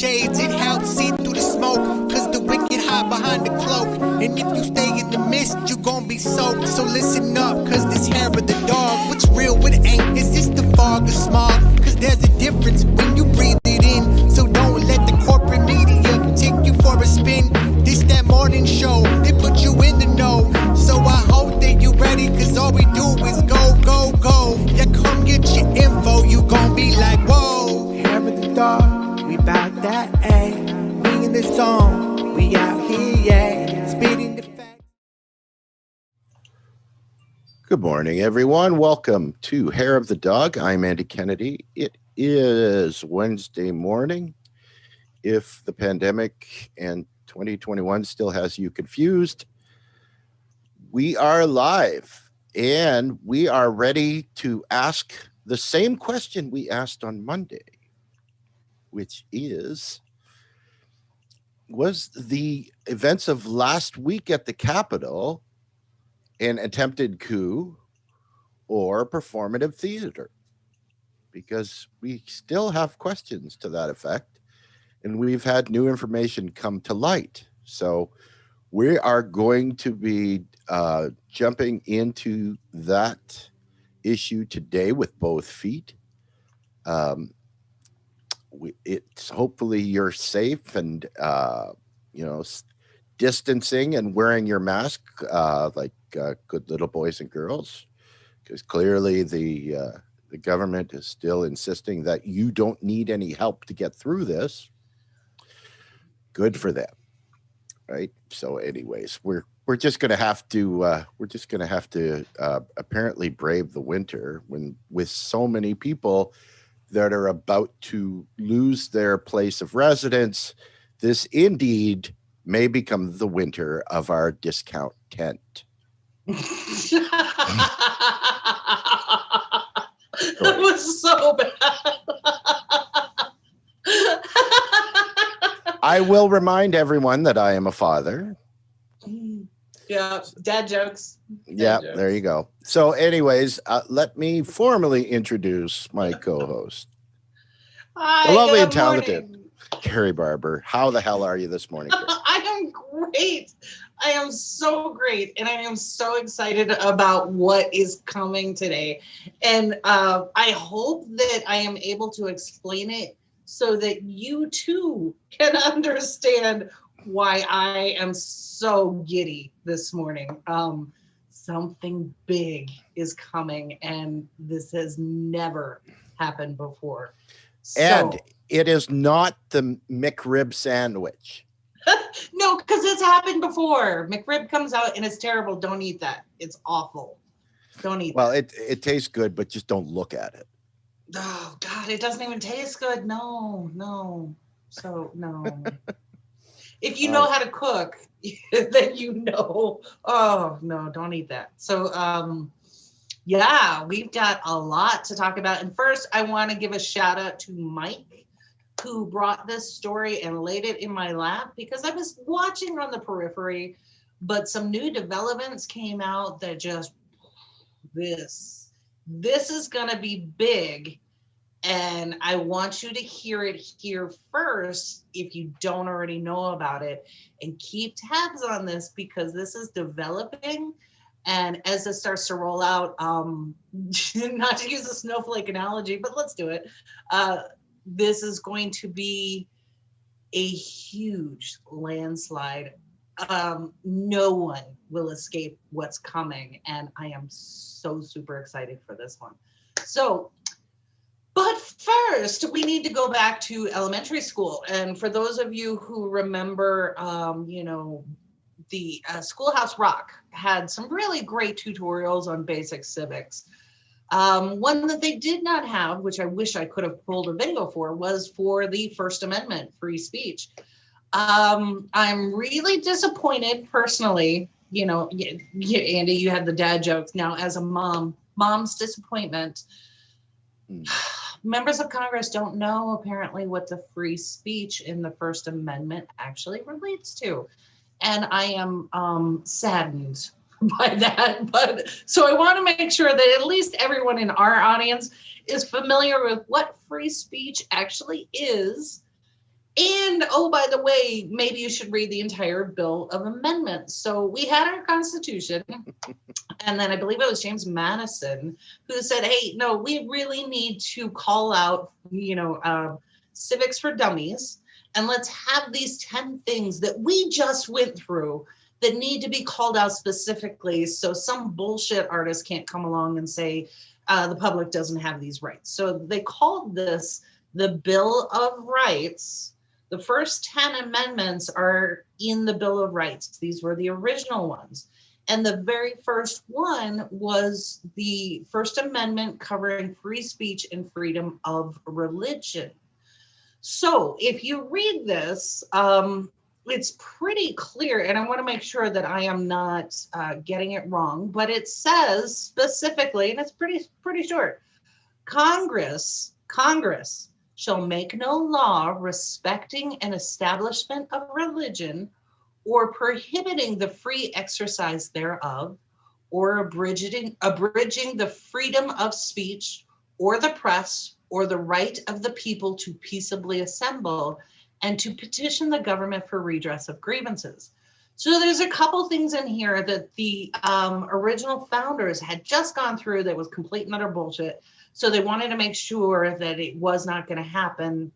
shades, it helps see through the smoke, cause the wicked hide behind the cloak. And if you stay in the mist, you gon' be soaked. So listen up, cause this hair of the dog, what's real, what ain't, is this the fog or smog? Cause there's a difference when you breathe it in. So don't let the corporate media take you for a spin. This that morning show, they put you in the know. So I hope that you ready, cause all we do is go, go, go. Yeah, come get your info, you gon' be like, whoa. Hair of the dog, we bout that, ayy. We in the zone, we out here, yeah. Speeding the facts. Good morning, everyone. Welcome to Hair of the Dog. I'm Andy Kennedy. It is Wednesday morning. If the pandemic and 2021 still has you confused, we are live and we are ready to ask the same question we asked on Monday, which is, was the events of last week at the Capitol an attempted coup or performative theater? Because we still have questions to that effect, and we've had new information come to light. So we are going to be jumping into that issue today with both feet. It's hopefully you're safe and distancing and wearing your mask like good little boys and girls, because clearly the government is still insisting that you don't need any help to get through this. Good for them, right? So anyways, we're just going to have to apparently brave the winter when with so many people that are about to lose their place of residence. This indeed may become the winter of our discount tent. That was so bad. I will remind everyone that I am a father. Yeah, dad jokes. Yeah, there you go. So anyways, let me formally introduce my co-host. Hi, the lovely and good talented morning. Carrie Barber. How the hell are you this morning, Carrie? I am great. I am so great, and I am so excited about what is coming today. And I hope that I am able to explain it so that you too can understand why I am so giddy this morning. Something big is coming, and this has never happened before. And it is not the McRib sandwich. No, because it's happened before. McRib comes out and it's terrible. Don't eat that. It's awful. Don't eat Well, that. it tastes good, but just don't look at it. Oh, God, it doesn't even taste good. No. So, no. If you know how to cook, then you know. Oh, no, don't eat that. So, yeah, we've got a lot to talk about. And first, I want to give a shout out to Mike, who brought this story and laid it in my lap, because I was watching on the periphery, but some new developments came out that just, this is going to be big. And I want you to hear it here first if you don't already know about it, and keep tabs on this because this is developing. And as it starts to roll out, not to use a snowflake analogy, but let's do it. This is going to be a huge landslide. No one will escape what's coming. And I am so super excited for this one. So, but first, we need to go back to elementary school. And for those of you who remember, the Schoolhouse Rock had some really great tutorials on basic civics. One that they did not have, which I wish I could have pulled a video for, was for the First Amendment, free speech. I'm really disappointed personally. Andy, you had the dad jokes. Now, as a mom's disappointment. Members of Congress don't know apparently what the free speech in the First Amendment actually relates to. And I am saddened by that. But so I want to make sure that at least everyone in our audience is familiar with what free speech actually is And, oh, by the way, maybe you should read the entire Bill of Amendments. So we had our Constitution, and then I believe it was James Madison who said, hey, no, we really need to call out, civics for dummies, and let's have these 10 things that we just went through that need to be called out specifically so some bullshit artist can't come along and say the public doesn't have these rights. So they called this the Bill of Rights. The first 10 amendments are in the Bill of Rights. These were the original ones. And the very first one was the First Amendment covering free speech and freedom of religion. So if you read this, it's pretty clear, and I want to make sure that I am not getting it wrong, but it says specifically, and it's pretty short, Congress shall make no law respecting an establishment of religion or prohibiting the free exercise thereof, or abridging the freedom of speech or the press or the right of the people to peaceably assemble and to petition the government for redress of grievances. So there's a couple things in here that the original founders had just gone through that was complete and utter bullshit. So they wanted to make sure that it was not going to happen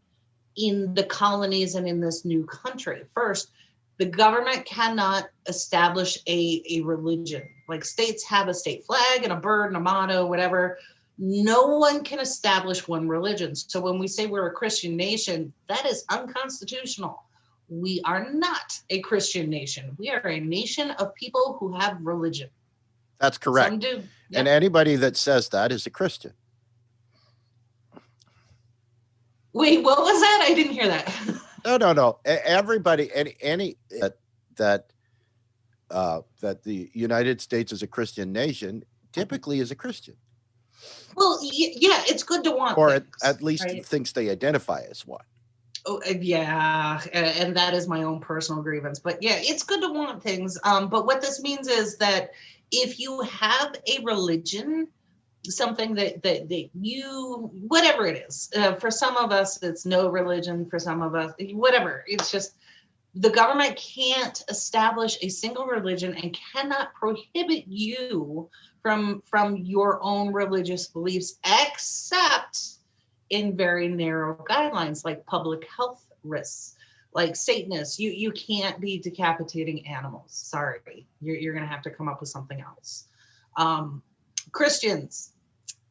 in the colonies and in this new country. First, the government cannot establish a religion. Like states have a state flag and a bird and a motto, whatever. No one can establish one religion. So when we say we're a Christian nation, that is unconstitutional. We are not a Christian nation. We are a nation of people who have religion. That's correct. Some do. Yep. And anybody that says that is a Christian. Wait, what was that? I didn't hear that. No. Everybody, any that the United States is a Christian nation typically is a Christian. Well, yeah, it's good to want, or things, at least right? thinks they identify as one. Oh, yeah, and that is my own personal grievance. But yeah, it's good to want things. But what this means is that if you have a religion, something that you, whatever it is, for some of us, it's no religion. For some of us, whatever. It's just the government can't establish a single religion and cannot prohibit you from your own religious beliefs, except in very narrow guidelines like public health risks. Like Satanists, you can't be decapitating animals. Sorry, you're going to have to come up with something else. Christians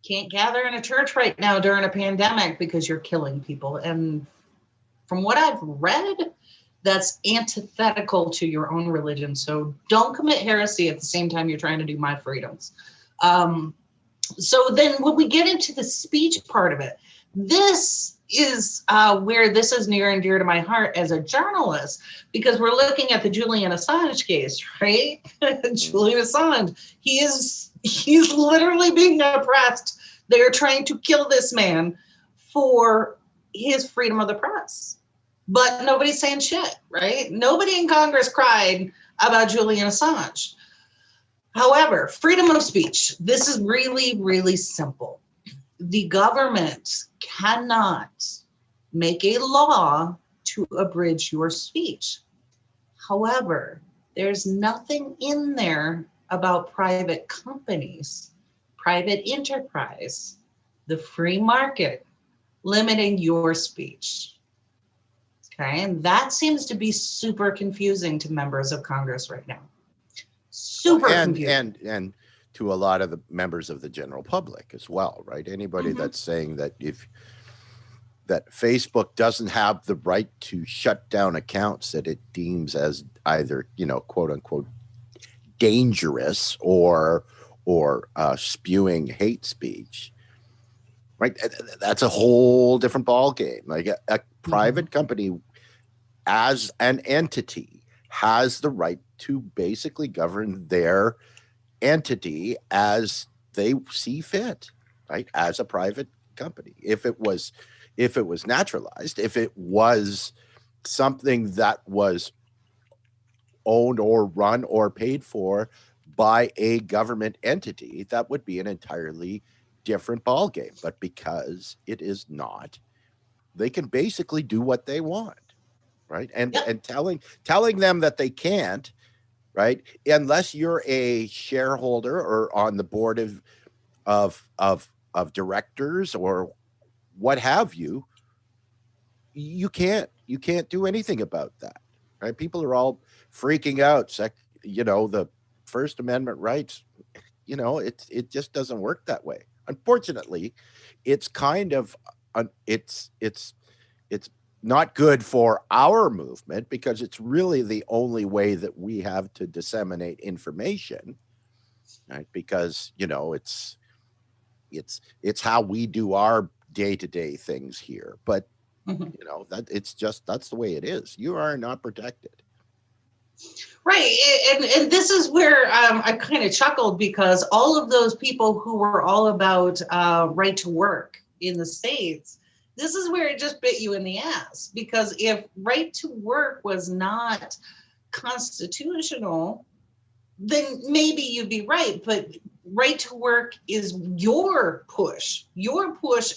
can't gather in a church right now during a pandemic because you're killing people. And from what I've read, that's antithetical to your own religion. So don't commit heresy at the same time you're trying to do my freedoms. So then when we get into the speech part of it, this is where this is near and dear to my heart as a journalist, because we're looking at the Julian Assange case, right? Julian Assange, he's literally being oppressed. They're trying to kill this man for his freedom of the press. But nobody's saying shit, right? Nobody in Congress cried about Julian Assange. However, freedom of speech, this is really, really simple. The government cannot make a law to abridge your speech. However, there's nothing in there about private companies, private enterprise, the free market, limiting your speech. Okay, and that seems to be super confusing to members of Congress right now. Super confusing. And to a lot of the members of the general public as well, right? Anybody that's saying that that Facebook doesn't have the right to shut down accounts that it deems as either, quote unquote, dangerous or spewing hate speech, right? That's a whole different ball game. Like a private company as an entity has the right to basically govern their entity as they see fit, right? As a private company. If it was naturalized, if it was something that was owned or run or paid for by a government entity, that would be an entirely different ballgame. But because it is not, they can basically do what they want. right? And Yep. and telling them that they can't, right? Unless you're a shareholder or on the board of directors or what have you, you can't do anything about that, right? People are all freaking out. The First Amendment rights, it just doesn't work that way. Unfortunately, it's kind of it's not good for our movement because it's really the only way that we have to disseminate information, right? Because it's how we do our day-to-day things here. But Mhm. that's the way it is. You are not protected. Right. And this is where I kind of chuckled because all of those people who were all about right to work in the States, this is where it just bit you in the ass. Because if right to work was not constitutional, then maybe you'd be right. But right to work is your push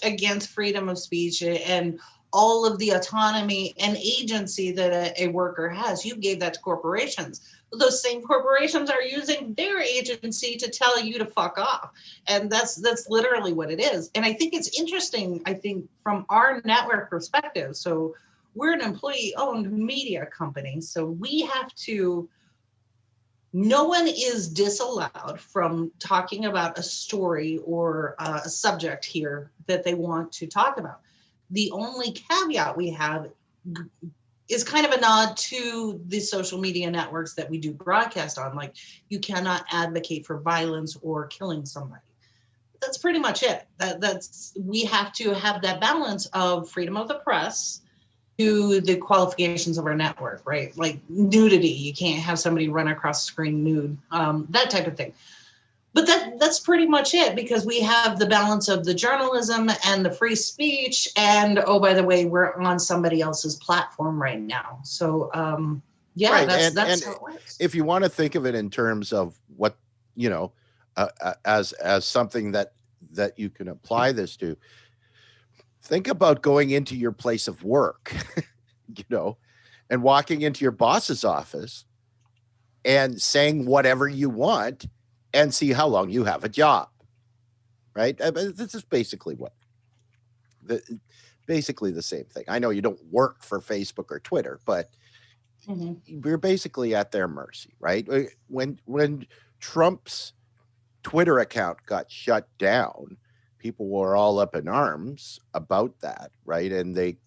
against freedom of speech and all of the autonomy and agency that a worker has. You gave that to corporations. Those same corporations are using their agency to tell you to fuck off. And that's literally what it is. And I think it's interesting, from our network perspective. So we're an employee-owned media company. So we have to, no one is disallowed from talking about a story or a subject here that they want to talk about. The only caveat we have is kind of a nod to the social media networks that we do broadcast on. Like, you cannot advocate for violence or killing somebody. That's pretty much it. We have to have that balance of freedom of the press to the qualifications of our network, right? Like nudity, you can't have somebody run across the screen nude, that type of thing. But that's pretty much it, because we have the balance of the journalism and the free speech. And oh, by the way, we're on somebody else's platform right now. So yeah, Right. that's how it works. If you want to think of it in terms of what, as something that you can apply this to, think about going into your place of work, and walking into your boss's office and saying whatever you want and see how long you have a job, right? This is basically basically the same thing. I know you don't work for Facebook or Twitter, but we're basically at their mercy, right? When Trump's Twitter account got shut down, people were all up in arms about that, right? And they,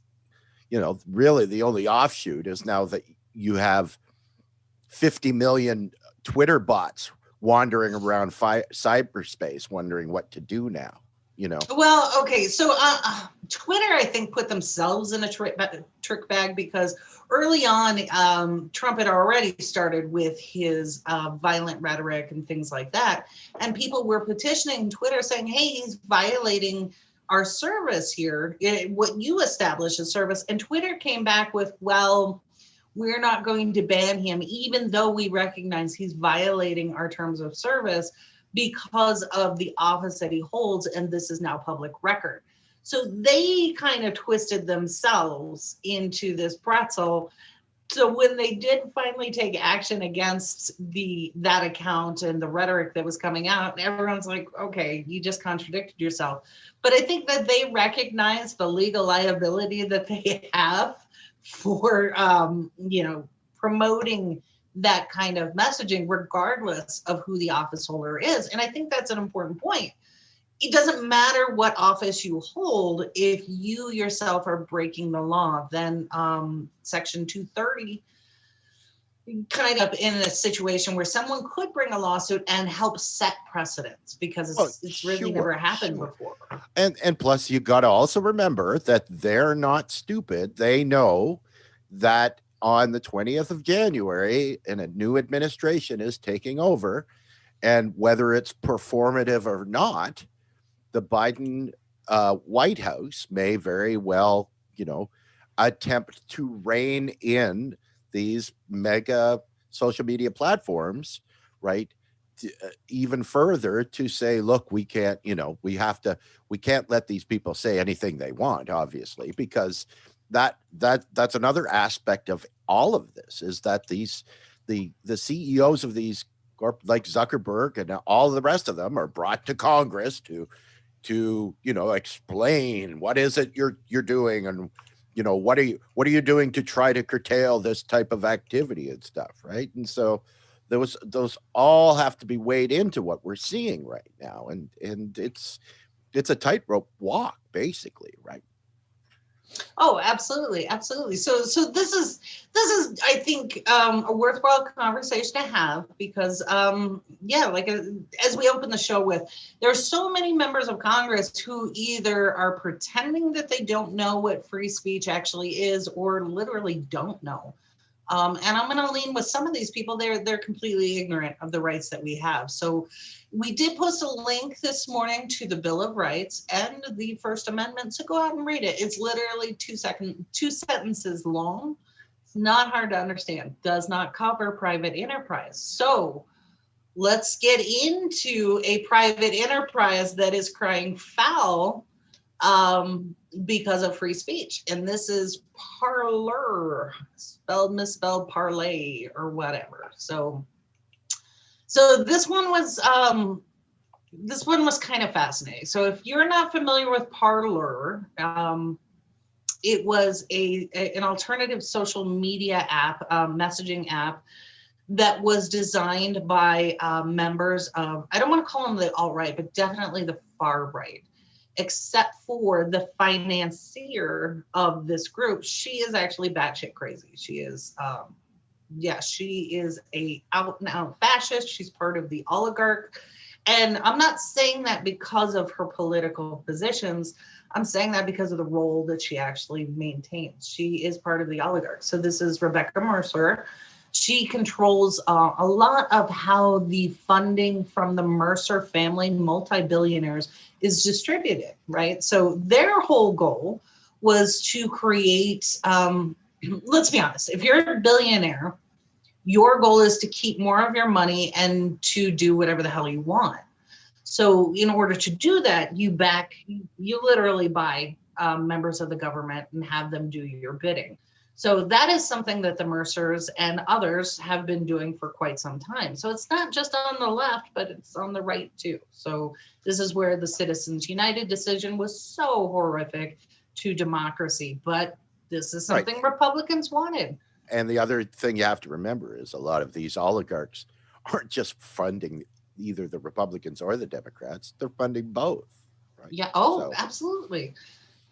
really the only offshoot is now that you have 50 million Twitter bots wandering around cyberspace wondering what to do now, Well, okay, so Twitter, I think, put themselves in a trick bag, because early on, Trump had already started with his violent rhetoric and things like that. And people were petitioning Twitter saying, hey, he's violating our service here, what you establish as service. And Twitter came back with, well, we're not going to ban him, even though we recognize he's violating our terms of service because of the office that he holds, and this is now public record. So they kind of twisted themselves into this pretzel. So when they did finally take action against that account and the rhetoric that was coming out, everyone's like, okay, you just contradicted yourself. But I think that they recognize the legal liability that they have for promoting that kind of messaging, regardless of who the office holder is. And I think that's an important point. It doesn't matter what office you hold. If you yourself are breaking the law, then Section 230 kind of in a situation where someone could bring a lawsuit and help set precedents, because it's really never happened before. And plus, you got to also remember that they're not stupid. They know that on the 20th of January, and a new administration is taking over, and whether it's performative or not, the Biden White House may very well, attempt to rein in these mega social media platforms, right? Even further, to say, look, we can't, we can't let these people say anything they want, obviously, because that's another aspect of all of this, is that the CEOs of these like Zuckerberg and all the rest of them are brought to Congress to explain what is it you're doing, and what are you doing to try to curtail this type of activity and stuff, right? And so those all have to be weighed into what we're seeing right now, and it's a tightrope walk, basically, right? Oh, absolutely, absolutely. So this is I think a worthwhile conversation to have, because as we open the show with, there's so many members of Congress who either are pretending that they don't know what free speech actually is, or literally don't know. And I'm going to lean with some of these people. They're completely ignorant of the rights that we have. So we did post a link this morning to the Bill of Rights and the First Amendment. So go out and read it. It's literally two sentences long. It's not hard to understand. Does not cover private enterprise. So let's get into a private enterprise that is crying foul because of free speech. And this is Parler, misspelled parlay or whatever. So this one was kind of fascinating. So if you're not familiar with Parler, it was an alternative social media app, messaging app, that was designed by members of, I don't want to call them the alt-right, but definitely the far right. Except for the financier of this group. She is actually batshit crazy. She is, she is a out and out fascist. She's part of the oligarch. And I'm not saying that because of her political positions. I'm saying that because of the role that she actually maintains. She is part of the oligarch. So this is Rebecca Mercer. She controls a lot of how the funding from the Mercer family, multi-billionaires, is distributed, right? So their whole goal was to create, let's be honest, if you're a billionaire, your goal is to keep more of your money and to do whatever the hell you want. So in order to do that, you literally buy members of the government and have them do your bidding. So that is something that the Mercers and others have been doing for quite some time. So it's not just on the left, but it's on the right too. So this is where the Citizens United decision was so horrific to democracy, but this is something Republicans wanted. And the other thing you have to remember is a lot of these oligarchs aren't just funding either the Republicans or the Democrats, they're funding both. Right? Yeah, absolutely.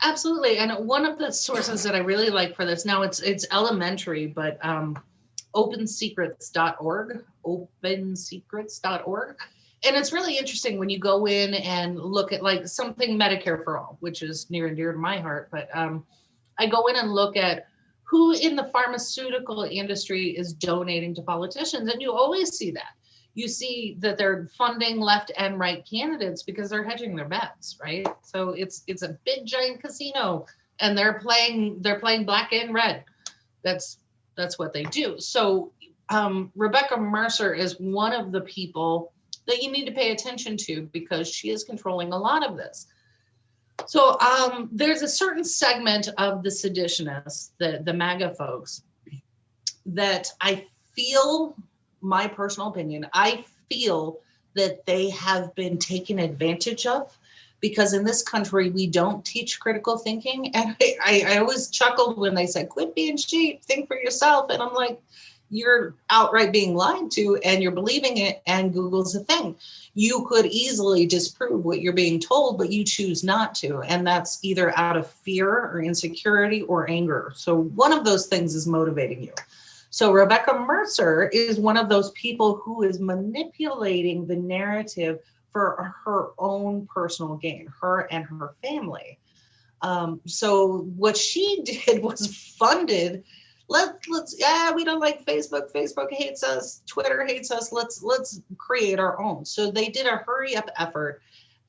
Absolutely. And one of the sources that I really like for this, now it's elementary, but opensecrets.org. And it's really interesting when you go in and look at like something Medicare for All, which is near and dear to my heart. But I go in and look at who in the pharmaceutical industry is donating to politicians. And you always see that. You see that they're funding left and right candidates because they're hedging their bets, right? So it's a big giant casino, and they're playing black and red. That's what they do. So Rebecca Mercer is one of the people that you need to pay attention to because she is controlling a lot of this. So there's a certain segment of the seditionists, the Maga folks, that I feel, my personal opinion, I feel that they have been taken advantage of, because in this country, we don't teach critical thinking. And I always chuckled when they said, quit being sheep, think for yourself. And I'm like, you're outright being lied to and you're believing it, and Google's a thing. You could easily disprove what you're being told, but you choose not to. And that's either out of fear or insecurity or anger. So one of those things is motivating you. So Rebecca Mercer is one of those people who is manipulating the narrative for her own personal gain, her and her family. So what she did was funded. We don't like Facebook. Facebook hates us. Twitter hates us. Let's create our own. So they did a hurry up effort,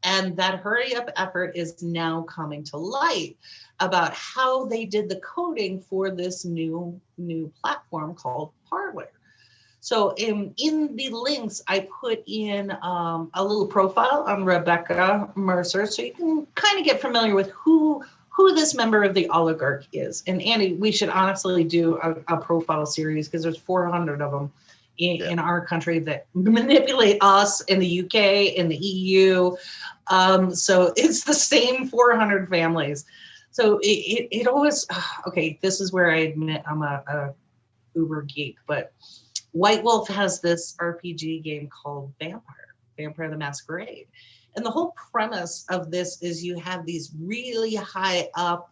and that hurry up effort is now coming to light about how they did the coding for this new platform called Parler. So in the links, I put in a little profile on Rebecca Mercer, so you can kind of get familiar with who who this member of the oligarchy is. And Andy, we should honestly do a profile series because there's 400 of them in our country that manipulate us in the UK, in the EU. So it's the same 400 families. So it always, okay, this is where I admit I'm a uber geek, but White Wolf has this RPG game called Vampire the Masquerade. And the whole premise of this is you have these really high up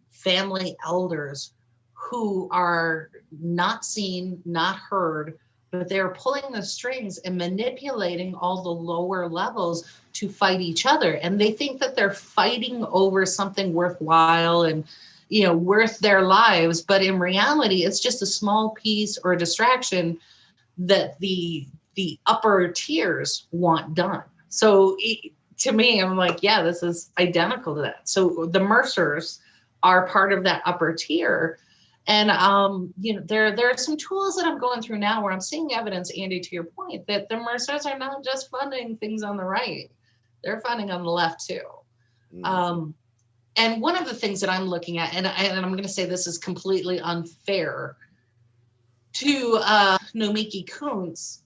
family elders who are not seen, not heard, but they're pulling the strings and manipulating all the lower levels to fight each other. And they think that they're fighting over something worthwhile and, you know, worth their lives. But in reality, it's just a small piece or a distraction that the upper tiers want done. So to me, I'm like, yeah, this is identical to that. So the Mercers are part of that upper tier. And, you know, there are some tools that I'm going through now where I'm seeing evidence, Andy, to your point, that the Mercers are not just funding things on the right. They're funding on the left, too. Mm-hmm. And one of the things that I'm looking at, and I'm going to say this is completely unfair to Nomiki Kuntz,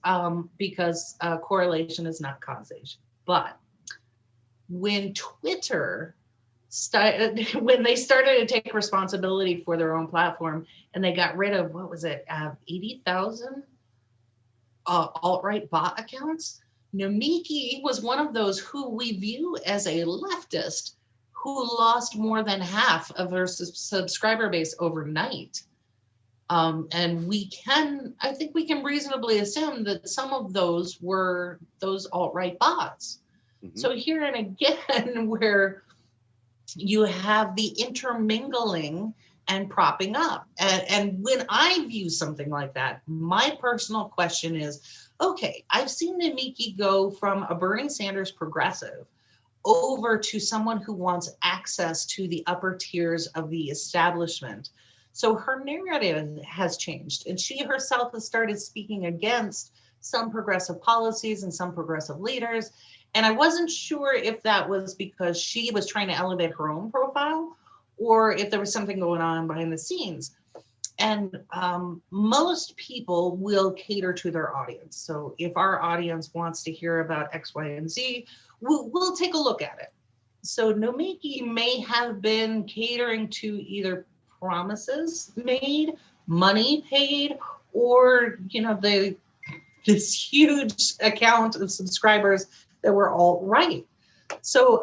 because correlation is not causation. But when Twitter when they started to take responsibility for their own platform and they got rid of, 80,000 alt-right bot accounts, Nomiki was one of those who we view as a leftist who lost more than half of her subscriber base overnight. And I think we can reasonably assume that some of those were those alt-right bots. Mm-hmm. So here and again, where you have the intermingling and propping up. And when I view something like that, my personal question is, okay, I've seen Nomiki go from a Bernie Sanders progressive over to someone who wants access to the upper tiers of the establishment. So her narrative has changed, and she herself has started speaking against some progressive policies and some progressive leaders. And I wasn't sure if that was because she was trying to elevate her own profile or if there was something going on behind the scenes. And most people will cater to their audience. So if our audience wants to hear about X, Y, and Z, we'll take a look at it. So Nomiki may have been catering to either promises made, money paid, or, you know, this huge account of subscribers that were alt-right. So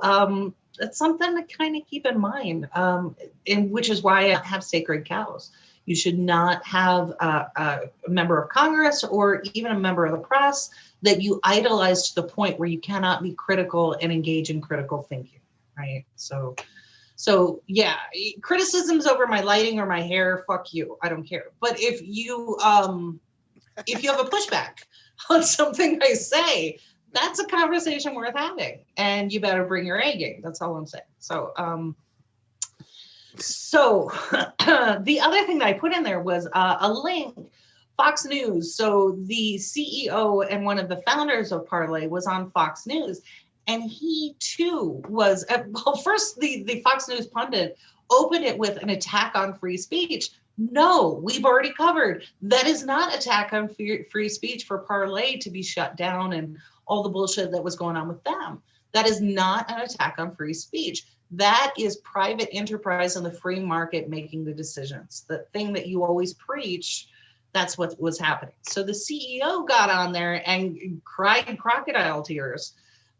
it's something to kind of keep in mind, and which is why I have sacred cows. You should not have a member of Congress or even a member of the press that you idolize to the point where you cannot be critical and engage in critical thinking, right? So yeah, criticisms over my lighting or my hair, fuck you, I don't care. But if you have a pushback on something I say, that's a conversation worth having, and you better bring your A game. That's all I'm saying. So the other thing that I put in there was a link, Fox News. So the CEO and one of the founders of Parler was on Fox News, and he too was, well, first the Fox News pundit opened it with an attack on free speech. No, we've already covered. That is not attack on free speech for Parler to be shut down and all the bullshit that was going on with them. That is not an attack on free speech. That is private enterprise and the free market making the decisions. The thing that you always preach, that's what was happening. So the CEO got on there and cried crocodile tears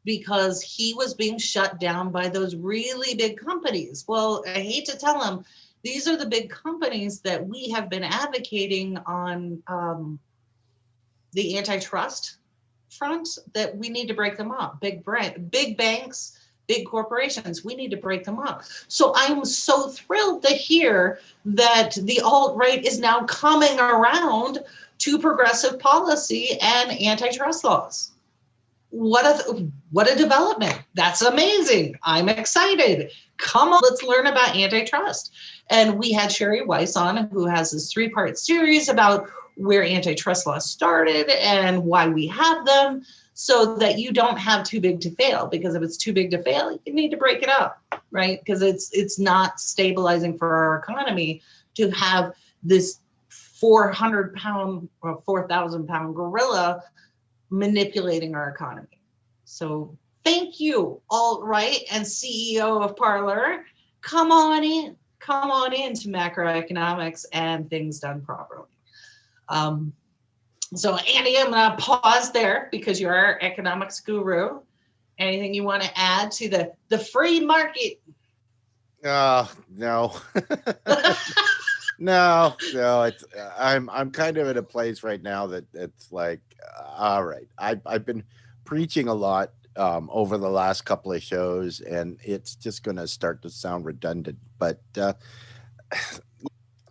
because he was being shut down by those really big companies. Well, I hate to tell him, these are the big companies that we have been advocating on the antitrust front, that we need to break them up. Big banks, big corporations, we need to break them up. So I'm so thrilled to hear that the alt-right is now coming around to progressive policy and antitrust laws. What a development. That's amazing. I'm excited. Come on, let's learn about antitrust. And we had Sherry Weiss on, who has this 3-part series about where antitrust laws started and why we have them. so that you don't have too big to fail, because if it's too big to fail, you need to break it up, right? Because it's not stabilizing for our economy to have this 400-pound or 4,000-pound gorilla manipulating our economy. So thank you, AltRight and CEO of Parler. Come on in to macroeconomics and things done properly. So Andy, I'm going to pause there because you're our economics guru. Anything you want to add to the free market? No. No. It's I'm kind of at a place right now that it's like, all right. I've been preaching a lot over the last couple of shows, and it's just going to start to sound redundant. But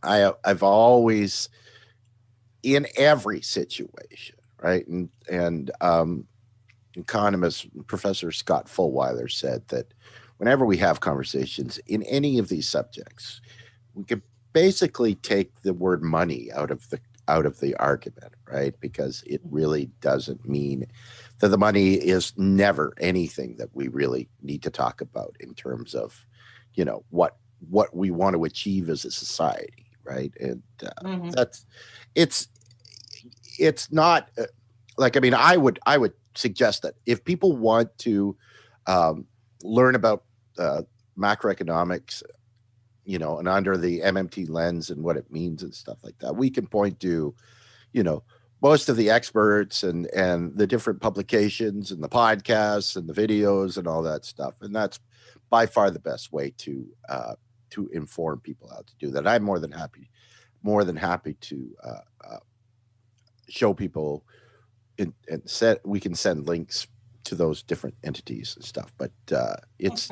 I've always, in every situation, right? And economist Professor Scott Fulwiler said that whenever we have conversations in any of these subjects, we can basically take the word money out of the argument, right? Because it really doesn't mean that the money is never anything that we really need to talk about in terms of, what we want to achieve as a society, right? And it's not like, I mean, I would suggest that if people want to learn about macroeconomics, and under the MMT lens and what it means and stuff like that, we can point to, most of the experts and the different publications and the podcasts and the videos and all that stuff. And that's by far the best way to inform people how to do that. I'm more than happy to show people we can send links to those different entities and stuff. But it's,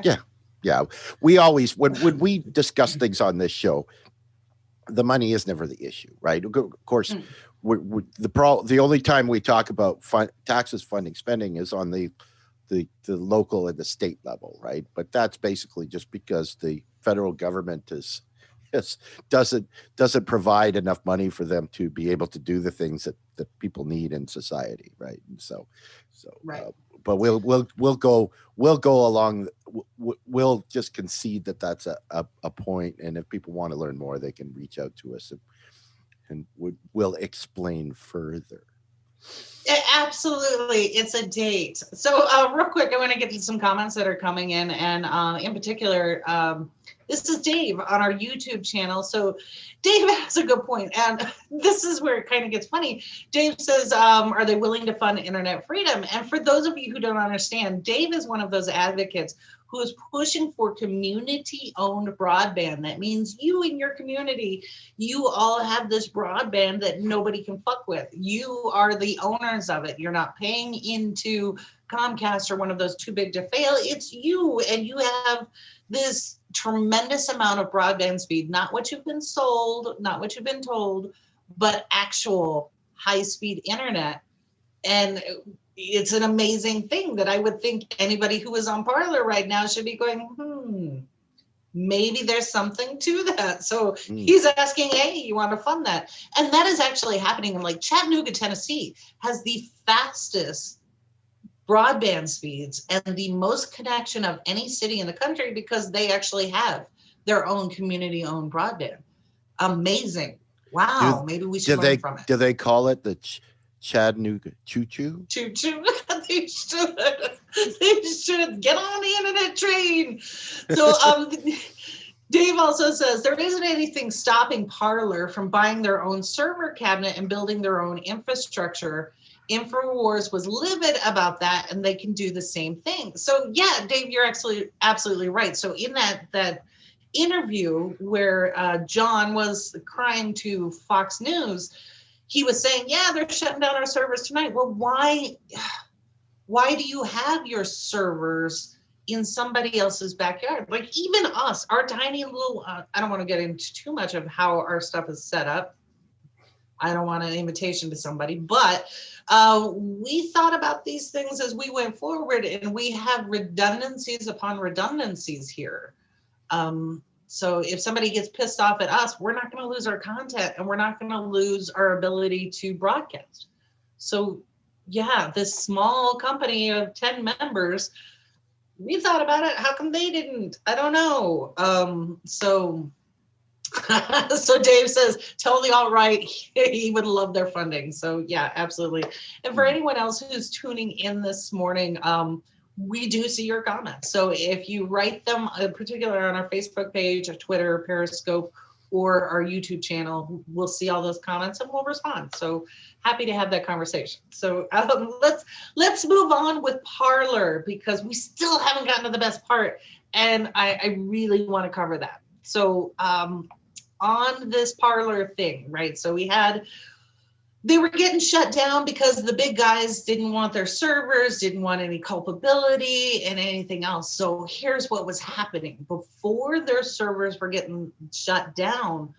yeah. We always, when we discuss things on this show, the money is never the issue, right? Of course, the only time we talk about taxes funding spending is on the local and the state level, right? But that's basically just because the federal government doesn't provide enough money for them to be able to do the things that people need in society, right? And so right. But we'll go along. We'll just concede that that's a point, and if people want to learn more, they can reach out to us, and we'll explain further. Absolutely, it's a date. So real quick, I want to get to some comments that are coming in, and in particular, this is Dave on our YouTube channel. So Dave has a good point, and this is where it kind of gets funny. Dave says, are they willing to fund internet freedom? And for those of you who don't understand, Dave is one of those advocates who is pushing for community-owned broadband. That means you in your community, you all have this broadband that nobody can fuck with. You are the owners of it. You're not paying into Comcast or one of those too big to fail. It's you, and you have this tremendous amount of broadband speed, not what you've been sold, not what you've been told, but actual high-speed internet. And it's an amazing thing that I would think anybody who is on Parler right now should be going, maybe there's something to that. So he's asking, hey, you want to fund that? And that is actually happening in like Chattanooga, Tennessee has the fastest broadband speeds and the most connection of any city in the country because they actually have their own community-owned broadband. Amazing. Wow. Maybe we should learn from it. Do they call it the Chattanooga choo-choo? Choo-choo. They should. They should get on the internet train. So Dave also says there isn't anything stopping Parler from buying their own server cabinet and building their own infrastructure. InfoWars was livid about that, and they can do the same thing. So yeah, Dave, you're absolutely right. So in that interview where John was crying to Fox News, he was saying, yeah, they're shutting down our servers tonight. Well, why do you have your servers in somebody else's backyard? Like even us, our tiny little, I don't want to get into too much of how our stuff is set up. I don't want an invitation to somebody, but we thought about these things as we went forward, and we have redundancies upon redundancies here. So if somebody gets pissed off at us, we're not going to lose our content, and we're not going to lose our ability to broadcast. So yeah, this small company of 10 members, we thought about it. How come they didn't? I don't know. So Dave says, tell the alt-right he would love their funding. So yeah, absolutely. And for anyone else who's tuning in this morning, we do see your comments. So if you write them, particularly on our Facebook page, or Twitter, Periscope, or our YouTube channel, we'll see all those comments and we'll respond. So happy to have that conversation. So let's move on with Parler, because we still haven't gotten to the best part, and I really want to cover that. So on this Parler thing, right? So they were getting shut down because the big guys didn't want their servers, didn't want any culpability and anything else. So here's what was happening. Before their servers were getting shut down,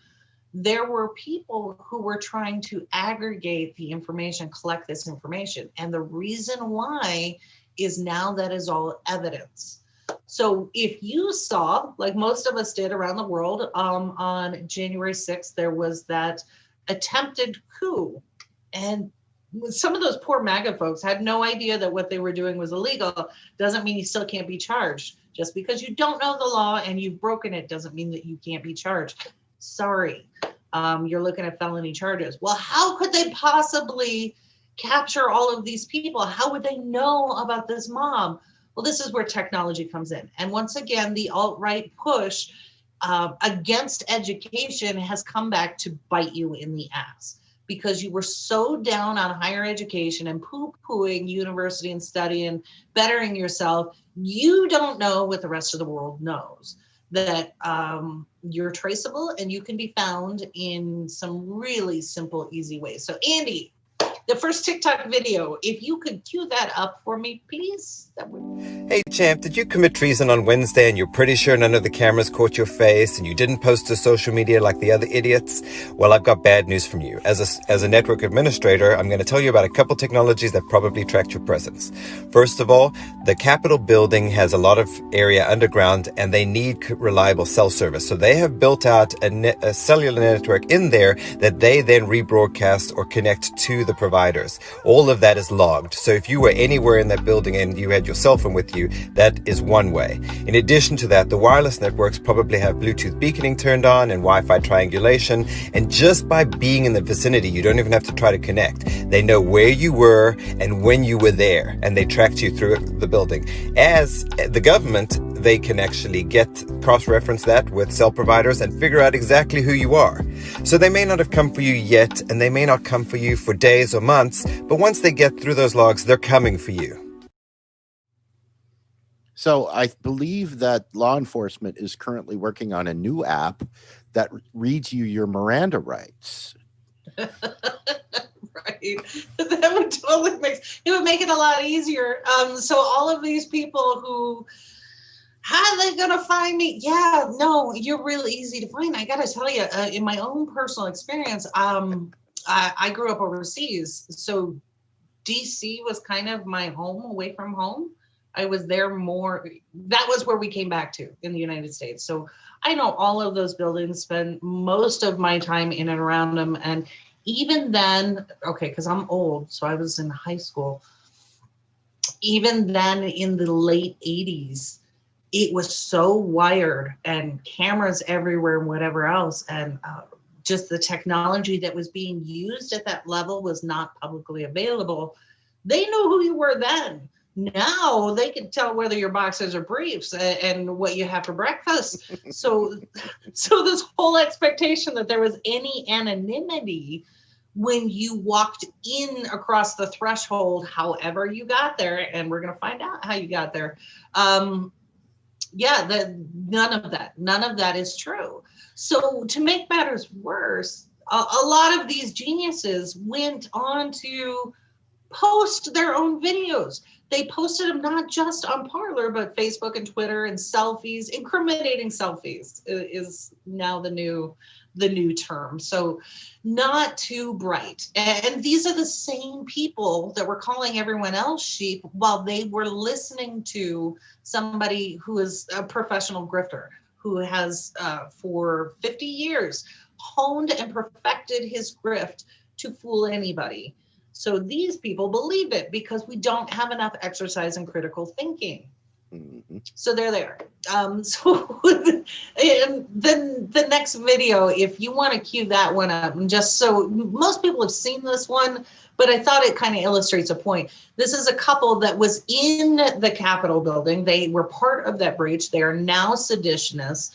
there were people who were trying to aggregate the information, collect this information. And the reason why is now that is all evidence. So if you saw, like most of us did around the world, on January 6th, there was that attempted coup. And some of those poor MAGA folks had no idea that what they were doing was illegal. Doesn't mean you still can't be charged. Just because you don't know the law and you've broken it doesn't mean that you can't be charged. Sorry, you're looking at felony charges. Well, how could they possibly capture all of these people? How would they know about this mob? Well, this is where technology comes in. And once again, the alt-right push against education has come back to bite you in the ass, because you were so down on higher education and poo-pooing university and study and bettering yourself, you don't know what the rest of the world knows, that you're traceable and you can be found in some really simple, easy ways. So Andy, the first TikTok video, if you could cue that up for me, please. That would... Hey, champ, did you commit treason on Wednesday and you're pretty sure none of the cameras caught your face and you didn't post to social media like the other idiots? Well, I've got bad news from you. As a network administrator, I'm going to tell you about a couple technologies that probably tracked your presence. First of all, the Capitol building has a lot of area underground and they need reliable cell service. So they have built out a cellular network in there that they then rebroadcast or connect to the providers. All of that is logged. So if you were anywhere in that building and you had your cell phone with you, that is one way. In addition to that, the wireless networks probably have Bluetooth beaconing turned on and Wi-Fi triangulation. And just by being in the vicinity, you don't even have to try to connect. They know where you were and when you were there, and they tracked you through the building. As the government, they can actually cross-reference that with cell providers and figure out exactly who you are. So they may not have come for you yet, and they may not come for you for days or months, but once they get through those logs, they're coming for you. So I believe that law enforcement is currently working on a new app that reads you your Miranda rights. Right. That would totally make it a lot easier. So all of these people who, how are they going to find me? Yeah, no, you're really easy to find. I got to tell you, in my own personal experience, I grew up overseas. So DC was kind of my home away from home. I was there more. That was where we came back to in the United States. So I know all of those buildings, spend most of my time in and around them. And even then, okay, because I'm old, so I was in high school. Even then in the late 80s, it was so wired and cameras everywhere and whatever else. And just the technology that was being used at that level was not publicly available. They knew who you were then. Now they can tell whether your boxers are briefs and what you have for breakfast. So this whole expectation that there was any anonymity when you walked in across the threshold, however you got there, and we're going to find out how you got there. None of that is true. So to make matters worse, a lot of these geniuses went on to post their own videos. They posted them not just on Parler, but Facebook and Twitter, and selfies. Incriminating selfies is now the new term. So not too bright. And these are the same people that were calling everyone else sheep while they were listening to somebody who is a professional grifter, who has for 50 years honed and perfected his grift to fool anybody. So these people believe it because we don't have enough exercise in critical thinking. Mm-hmm. So they're there. So and then the next video, if you want to cue that one up, and just so most people have seen this one, but I thought it kind of illustrates a point. This is a couple that was in the Capitol building. They were part of that breach. They are now seditionists.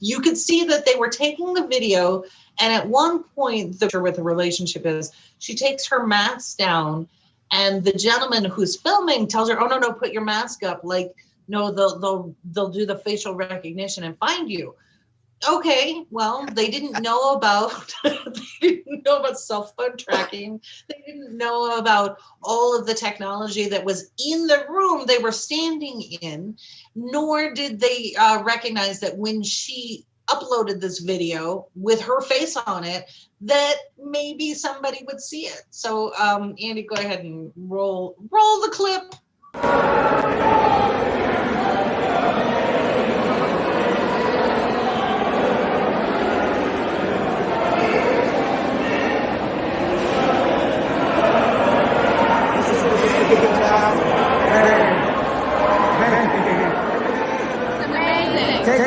You could see that they were taking the video, and at one point, what the relationship is, she takes her mask down, and the gentleman who's filming tells her, "Oh no, put your mask up. Like, no, they'll do the facial recognition and find you." Okay, well, they didn't know about cell phone tracking. They didn't know about all of the technology that was in the room they were standing in, nor did they recognize that when she uploaded this video with her face on it, that maybe somebody would see it. So, Andy, go ahead and roll the clip.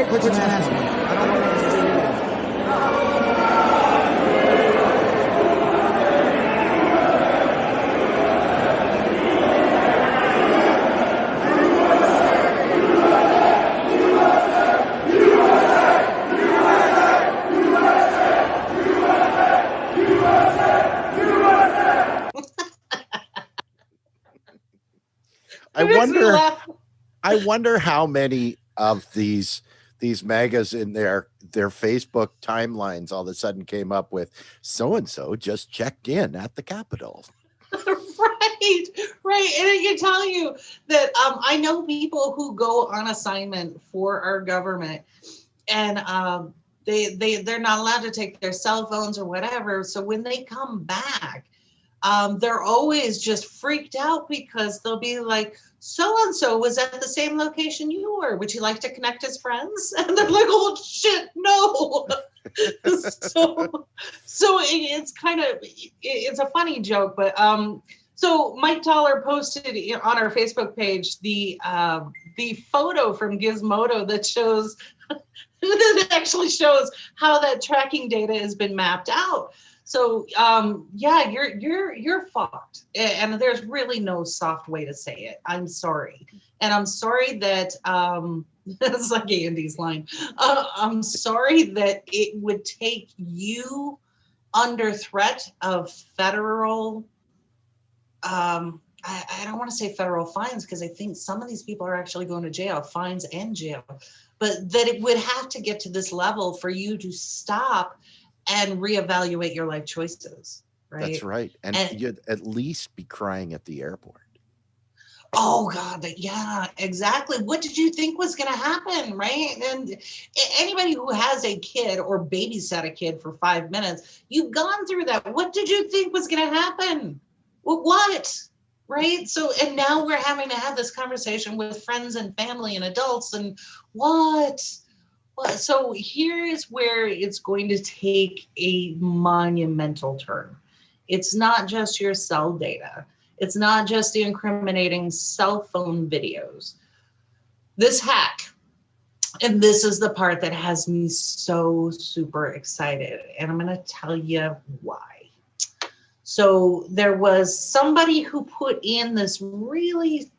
Put your mask on. I don't want to see you. I wonder how many of these Magas in their Facebook timelines all of a sudden came up with so-and-so just checked in at the Capitol. Right. And I can tell you that I know people who go on assignment for our government, and they're not allowed to take their cell phones or whatever. So when they come back, they're always just freaked out because they'll be like, so-and-so was at the same location you were. Would you like to connect as friends? And they're like, oh shit, no. so it's kind of, it's a funny joke, but so Mike Toller posted on our Facebook page the photo from Gizmodo that shows, that actually shows how that tracking data has been mapped out. So yeah, you're fucked, and there's really no soft way to say it. I'm sorry, and I'm sorry that that's like Andy's line. I'm sorry that it would take you under threat of federal. I don't want to say federal fines because I think some of these people are actually going to jail, fines and jail, but that it would have to get to this level for you to stop and reevaluate your life choices, right? That's right. And you'd at least be crying at the airport. Oh God, yeah, exactly. What did you think was going to happen, right? And anybody who has a kid or babysat a kid for 5 minutes, you've gone through that. What did you think was going to happen? What? Right? So, and now we're having to have this conversation with friends and family and adults, and what? So here's where it's going to take a monumental turn. It's not just your cell data. It's not just the incriminating cell phone videos. This hack, and this is the part that has me so super excited, and I'm going to tell you why. So there was somebody who put in this really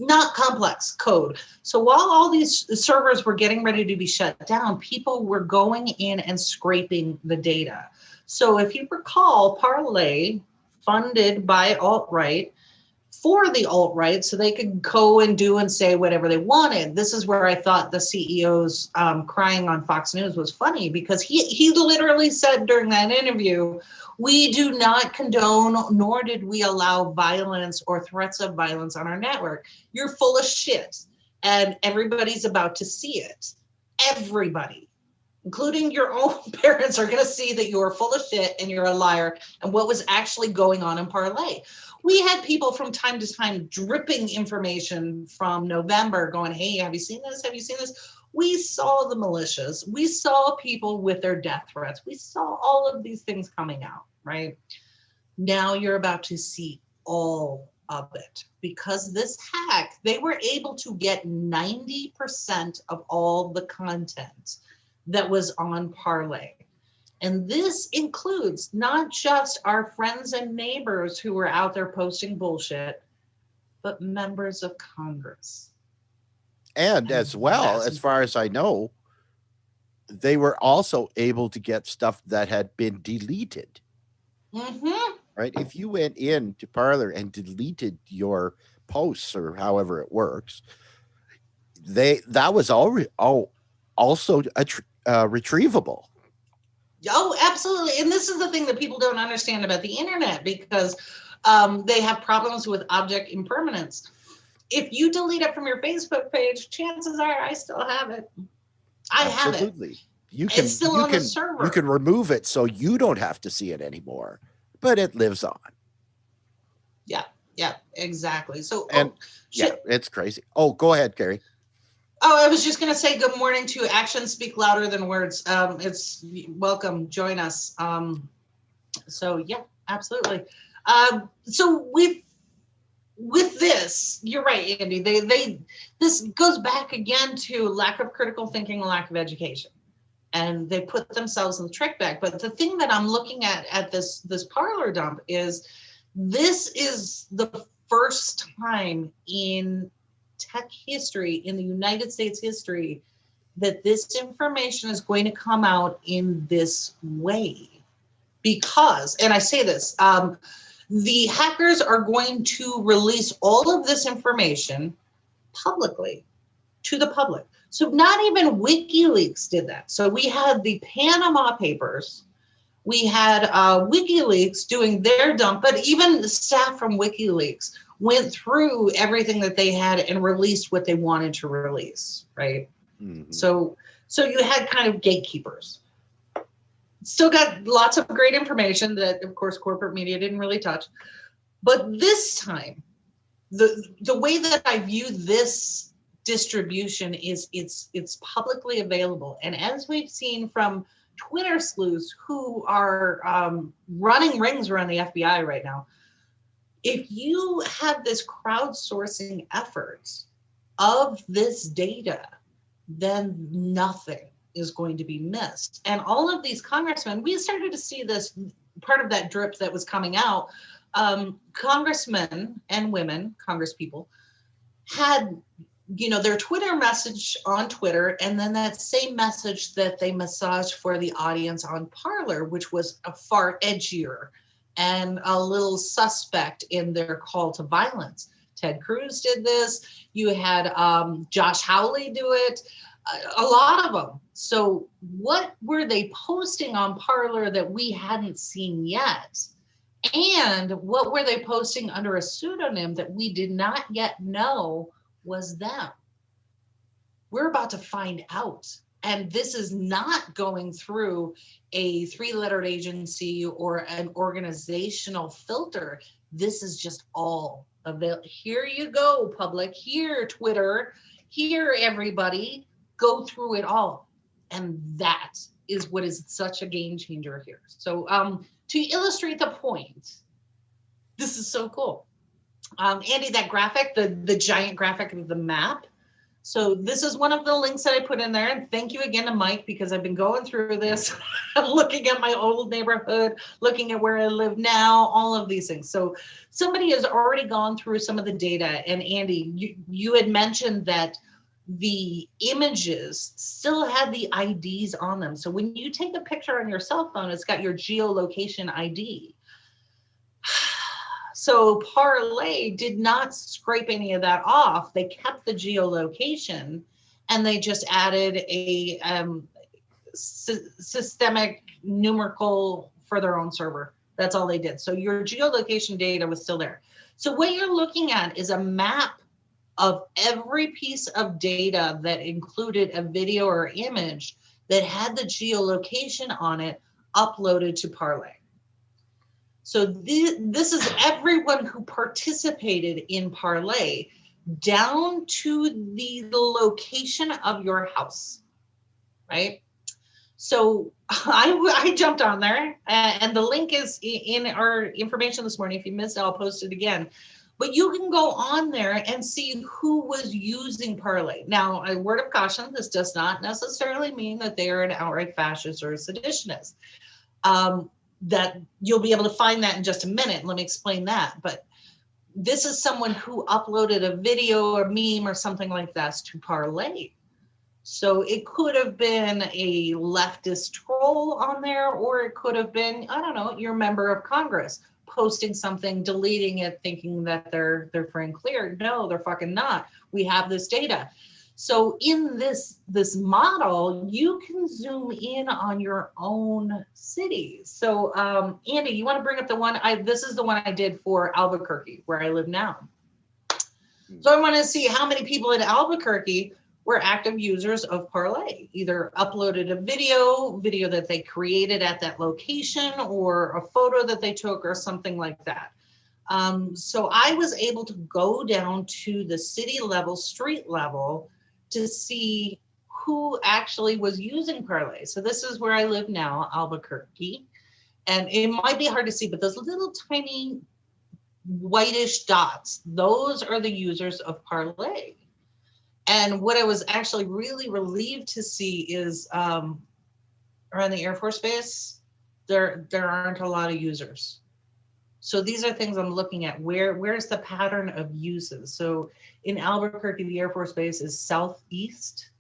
not complex code. So while all these servers were getting ready to be shut down, people were going in and scraping the data. So if you recall, Parler, funded by AltRight, for the alt-right, so they could go and do and say whatever they wanted. This is where I thought the CEO's crying on Fox News was funny, because he literally said during that interview, we do not condone, nor did we allow violence or threats of violence on our network. You're full of shit, and everybody's about to see it. Everybody, including your own parents, are going to see that you are full of shit and you're a liar, and what was actually going on in Parler. We had people from time to time dripping information from November going, hey, have you seen this? Have you seen this? We saw the militias. We saw people with their death threats. We saw all of these things coming out, right? Now you're about to see all of it. Because this hack, they were able to get 90% of all the content that was on Parler. And this includes not just our friends and neighbors who were out there posting bullshit, but members of Congress. And as well, as far as I know, they were also able to get stuff that had been deleted. Mm-hmm. Right? If you went into Parler and deleted your posts or however it works, that was also retrievable. Oh, absolutely. And this is the thing that people don't understand about the internet, because they have problems with object impermanence. If you delete it from your Facebook page, chances are I still have it. I have it. It's still on the server. You can remove it so you don't have to see it anymore, but it lives on. Yeah, exactly. So, it's crazy. Oh, go ahead, Carrie. Oh, I was just going to say good morning to actions speak louder than words. It's welcome, join us. So yeah, absolutely. So with this, you're right, Andy. This goes back again to lack of critical thinking, lack of education, and they put themselves in the trick bag. But the thing that I'm looking at this Parler dump is this is the first time in tech history, in the United States history, that this information is going to come out in this way. Because, and I say this, the hackers are going to release all of this information publicly to the public. So not even WikiLeaks did that. So we had the Panama Papers, we had WikiLeaks doing their dump, but even the staff from WikiLeaks went through everything that they had and released what they wanted to release, right? Mm-hmm. So you had kind of gatekeepers. Still got lots of great information that, of course, corporate media didn't really touch. But this time, the way that I view this distribution is it's publicly available. And as we've seen from Twitter sleuths who are running rings around the FBI right now, if you have this crowdsourcing effort of this data, then nothing is going to be missed. And all of these congressmen, we started to see this part of that drip that was coming out. Congressmen and women, congresspeople, had, their Twitter message on Twitter, and then that same message that they massaged for the audience on Parler, which was a far edgier and a little suspect in their call to violence. Ted Cruz did this. You had Josh Hawley do it. A lot of them. So what were they posting on Parler that we hadn't seen yet? And what were they posting under a pseudonym that we did not yet know was them? We're about to find out. And this is not going through a 3-lettered agency or an organizational filter. This is just all available. Here you go, public. Here, Twitter. Here, everybody. Go through it all. And that is what is such a game changer here. So to illustrate the point, this is so cool. Andy, that graphic, the giant graphic of the map. So this is one of the links that I put in there. And thank you again to Mike, because I've been going through this, looking at my old neighborhood, looking at where I live now, all of these things. So somebody has already gone through some of the data. And Andy, you had mentioned that the images still had the IDs on them. So when you take a picture on your cell phone, it's got your geolocation ID. So Parler did not scrape any of that off. They kept the geolocation, and they just added a systemic numerical for their own server. That's all they did. So your geolocation data was still there. So what you're looking at is a map of every piece of data that included a video or image that had the geolocation on it uploaded to Parler. So this is everyone who participated in Parler, down to the location of your house, right? So I jumped on there, and the link is in our information this morning. If you missed it, I'll post it again. But you can go on there and see who was using Parler. Now, a word of caution, this does not necessarily mean that they are an outright fascist or a seditionist. That you'll be able to find that in just a minute. Let me explain that. But this is someone who uploaded a video or meme or something like that to Parler. So it could have been a leftist troll on there, or it could have been, I don't know, your member of Congress posting something, deleting it, thinking that they're free and clear. No, they're fucking not. We have this data. So in this model, you can zoom in on your own city. So Andy, you want to bring up the one? This is the one I did for Albuquerque, where I live now. So I want to see how many people in Albuquerque were active users of Parler, either uploaded a video that they created at that location, or a photo that they took, or something like that. So I was able to go down to the city level, street level, to see who actually was using Parler. So this is where I live now, Albuquerque. And it might be hard to see, but those little tiny whitish dots, those are the users of Parler. And what I was actually really relieved to see is around the Air Force Base, there aren't a lot of users. So these are things I'm looking at. Where's the pattern of uses? So in Albuquerque, the Air Force Base is southeast.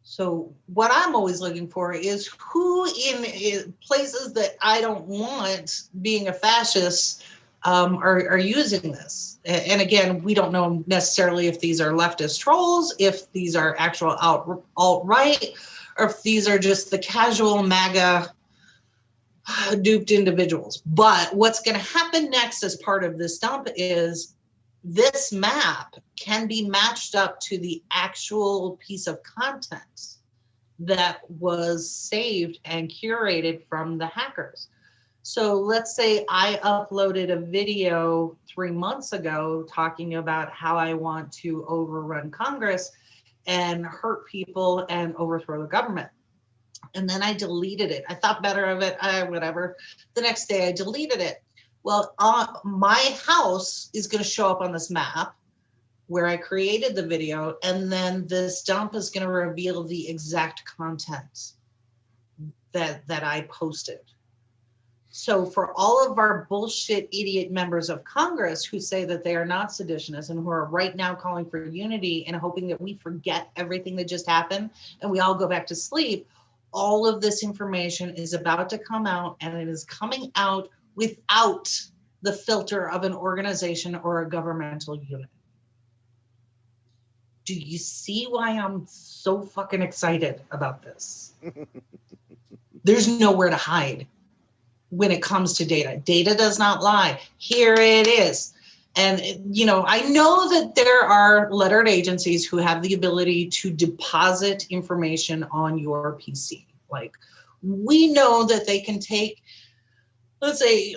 So what I'm always looking for is who in places that I don't want being a fascist are using this. And again, we don't know necessarily if these are leftist trolls, if these are actual alt-right, or if these are just the casual Maga duped individuals. But what's going to happen next as part of this dump is this map can be matched up to the actual piece of content that was saved and curated from the hackers. So let's say I uploaded a video 3 months ago talking about how I want to overrun Congress and hurt people and overthrow the government. And then I deleted it. I thought better of it, whatever. The next day I deleted it. Well, my house is going to show up on this map where I created the video, and then this dump is going to reveal the exact content that I posted. So for all of our bullshit idiot members of Congress who say that they are not seditionists and who are right now calling for unity and hoping that we forget everything that just happened and we all go back to sleep, all of this information is about to come out, and it is coming out without the filter of an organization or a governmental unit. Do you see why I'm so fucking excited about this? There's nowhere to hide when it comes to data. Data does not lie. Here it is. And, you know, I know that there are lettered agencies who have the ability to deposit information on your PC. Like, we know that they can take, let's say,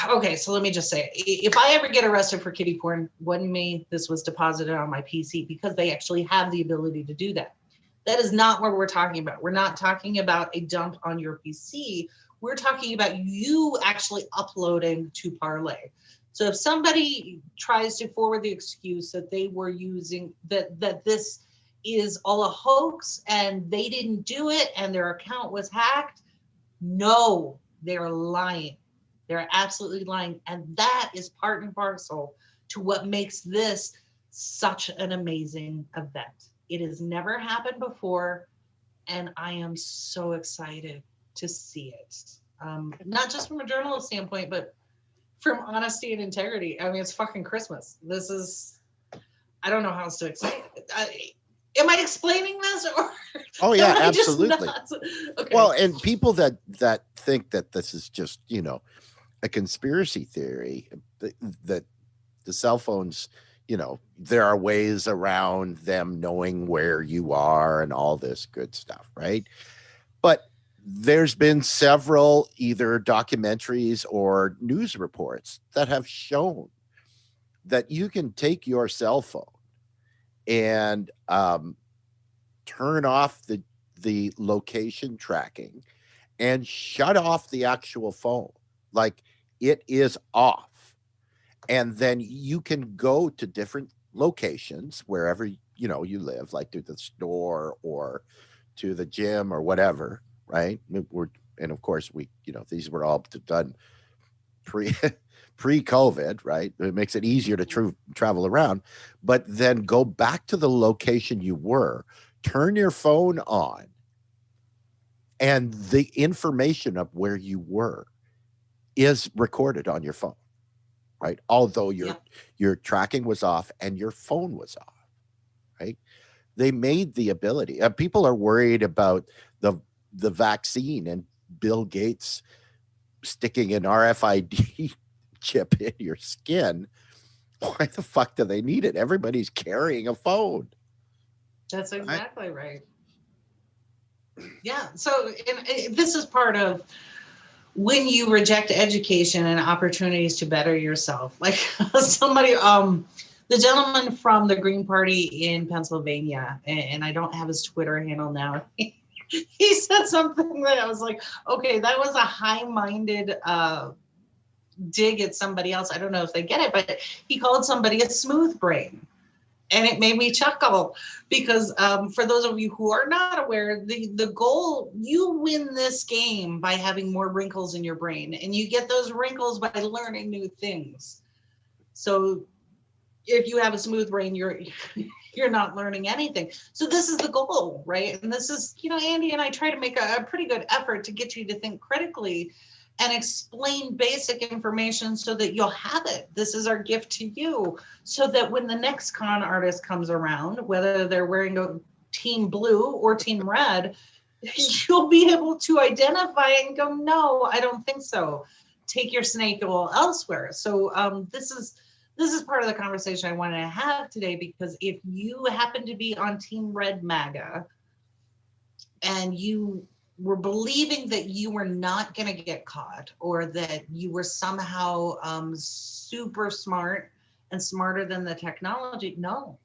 okay, so let me just say, if I ever get arrested for kiddie porn, wasn't me, this was deposited on my PC, because they actually have the ability to do that. That is not what we're talking about. We're not talking about a dump on your PC. We're talking about you actually uploading to Parler. So if somebody tries to forward the excuse that they were using, that this is all a hoax and they didn't do it and their account was hacked, no, they're lying. They're absolutely lying. And that is part and parcel to what makes this such an amazing event. It has never happened before, and I am so excited to see it. Not just from a journalist standpoint, but from honesty and integrity. I mean, it's fucking Christmas. This is, I don't know how else to explain it. Am I explaining this, or? Oh yeah, absolutely. Okay. Well, and people that think that this is just, you know, a conspiracy theory, that the cell phones, you know, there are ways around them knowing where you are and all this good stuff, right? But there's been several either documentaries or news reports that have shown that you can take your cell phone and turn off the location tracking and shut off the actual phone. Like, it is off. And then you can go to different locations wherever, you know, you live, like to the store or to the gym or whatever, right? And of course, you know, these were all done pre-COVID, right? It makes it easier to travel around, but then go back to the location you were, turn your phone on, and the information of where you were is recorded on your phone, right? Although your tracking was off and your phone was off, right? They made the ability. People are worried about the vaccine and Bill Gates sticking an RFID chip in your skin. Why the fuck do they need it? Everybody's carrying a phone. That's exactly right. Yeah. So this is part of when you reject education and opportunities to better yourself. Like somebody, the gentleman from the Green Party in Pennsylvania, and I don't have his Twitter handle now. He said something that I was like, okay, that was a high-minded dig at somebody else. I don't know if they get it, but he called somebody a smooth brain. And it made me chuckle because for those of you who are not aware, the goal, you win this game by having more wrinkles in your brain, and you get those wrinkles by learning new things. So if you have a smooth brain, you're not learning anything. So this is the goal, right? And this is, you know, Andy and I try to make a pretty good effort to get you to think critically and explain basic information so that you'll have it. This is our gift to you, so that when the next con artist comes around, whether they're wearing a team blue or team red, you'll be able to identify and go, no, I don't think so. Take your snake oil elsewhere. So this is part of the conversation I wanted to have today, because if you happen to be on Team Red MAGA and you were believing that you were not going to get caught, or that you were somehow super smart and smarter than the technology, no,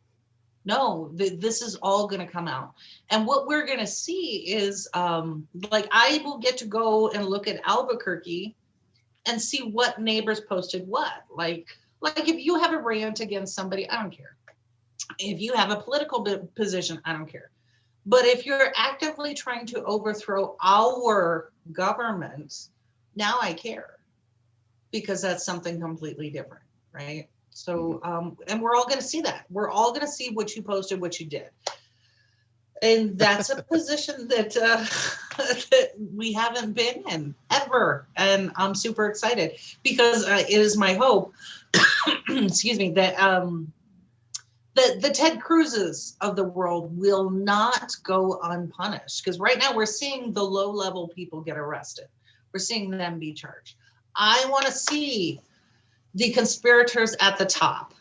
this is all going to come out. And what we're going to see is like, I will get to go and look at Albuquerque and see what neighbors posted what. Like if you have a rant against somebody, I don't care. If you have a political position, I don't care. But if you're actively trying to overthrow our government, now I care, because that's something completely different, right? So, and we're all going to see that. We're all going to see what you posted, what you did. And that's a position that, that we haven't been in ever. And I'm super excited, because it is my hope, excuse me, that the Ted Cruzes of the world will not go unpunished, because right now we're seeing the low-level people get arrested. We're seeing them be charged. I want to see the conspirators at the top,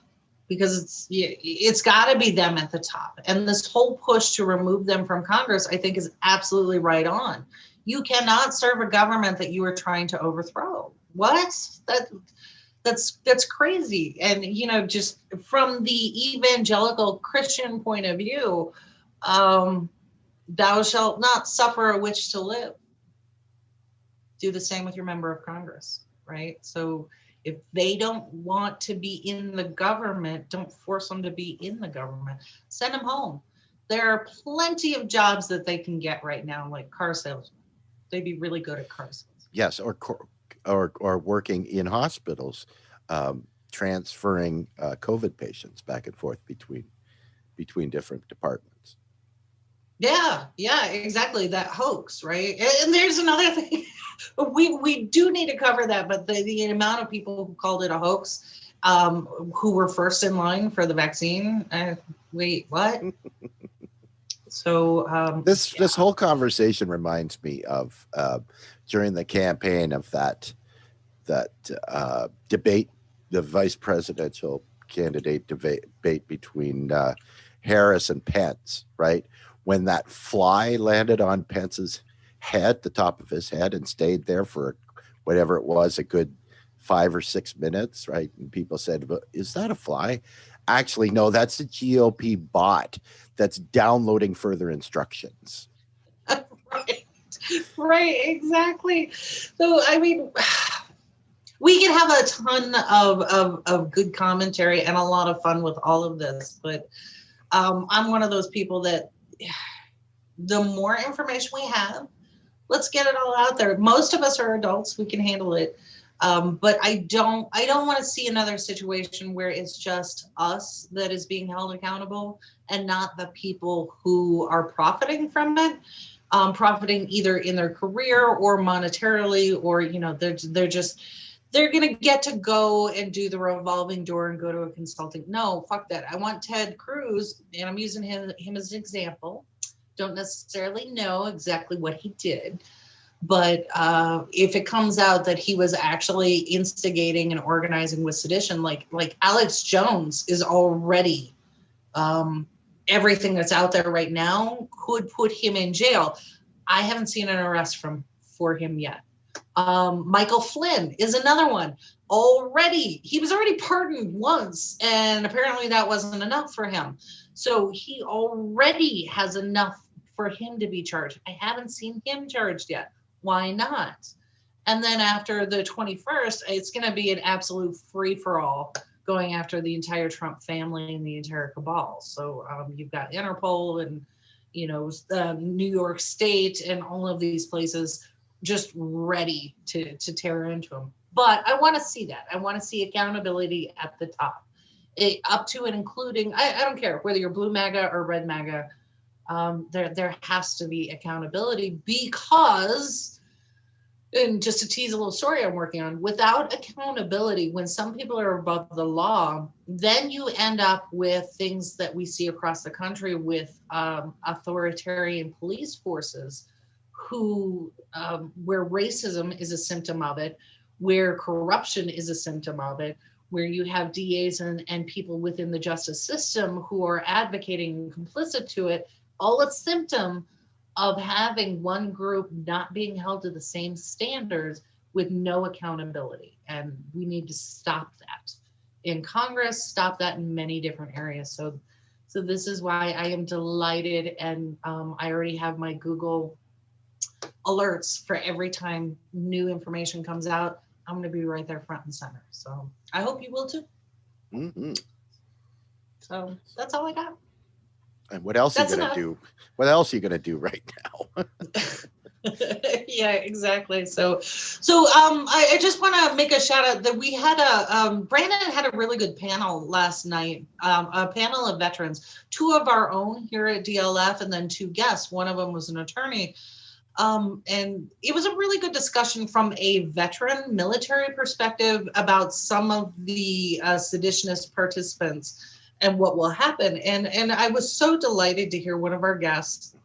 because it's got to be them at the top. And this whole push to remove them from Congress, I think, is absolutely right on. You cannot serve a government that you are trying to overthrow. What? That's crazy. And, you know, just from the evangelical Christian point of view, thou shalt not suffer a witch to live. Do the same with your member of Congress, right? So if they don't want to be in the government, don't force them to be in the government. Send them home. There are plenty of jobs that they can get right now, like car salesmen. They'd be really good at car sales. Yes, or working in hospitals, transferring COVID patients back and forth between different departments. Yeah, exactly. That hoax, right? And there's another thing. We do need to cover that, but the amount of people who called it a hoax, who were first in line for the vaccine. Wait, what? So this whole conversation reminds me of during the campaign of that debate, the vice presidential candidate debate between Harris and Pence, right? When that fly landed on Pence's head, the top of his head, and stayed there for whatever it was, a good 5 or 6 minutes, right? And people said, is that a fly? Actually, no, that's a GOP bot that's downloading further instructions. Right, exactly. So, I mean, we can have a ton of good commentary and a lot of fun with all of this, but I'm one of those people that the more information we have, let's get it all out there. Most of us are adults; we can handle it. But I don't want to see another situation where it's just us that is being held accountable and not the people who are profiting from it, profiting either in their career or monetarily, or they're going to get to go and do the revolving door and go to a consulting. No, fuck that. I want Ted Cruz, and I'm using him as an example. Don't necessarily know exactly what he did, but if it comes out that he was actually instigating and organizing with sedition, like Alex Jones is already, everything that's out there right now could put him in jail. I haven't seen an arrest for him yet. Michael Flynn is another one. He was already pardoned once, and apparently that wasn't enough for him. So he already has enough for him to be charged. I haven't seen him charged yet. Why not? And then after the 21st, it's going to be an absolute free-for-all going after the entire Trump family and the entire cabal. So you've got Interpol and, New York State and all of these places just ready to tear into him. But I want to see that. I want to see accountability at the top, up to and including, I don't care whether you're blue MAGA or red MAGA, there has to be accountability, because, and just to tease a little story I'm working on, without accountability, when some people are above the law, then you end up with things that we see across the country with authoritarian police forces who, where racism is a symptom of it, where corruption is a symptom of it, where you have DAs and people within the justice system who are advocating and complicit to it, all a symptom of having one group not being held to the same standards with no accountability. And we need to stop that in Congress, stop that in many different areas. So this is why I am delighted, and I already have my Google alerts for every time new information comes out. I'm going to be right there front and center. So I hope you will too. Mm-hmm. So that's all I got. And what else are you going to do? What else are you going to do right now? Yeah, exactly. So I just want to make a shout out that we had Brandon had a really good panel last night, a panel of veterans, 2 of our own here at DLF, and then 2 guests. One of them was an attorney. And it was a really good discussion from a veteran military perspective about some of the seditionist participants and what will happen. And I was so delighted to hear one of our guests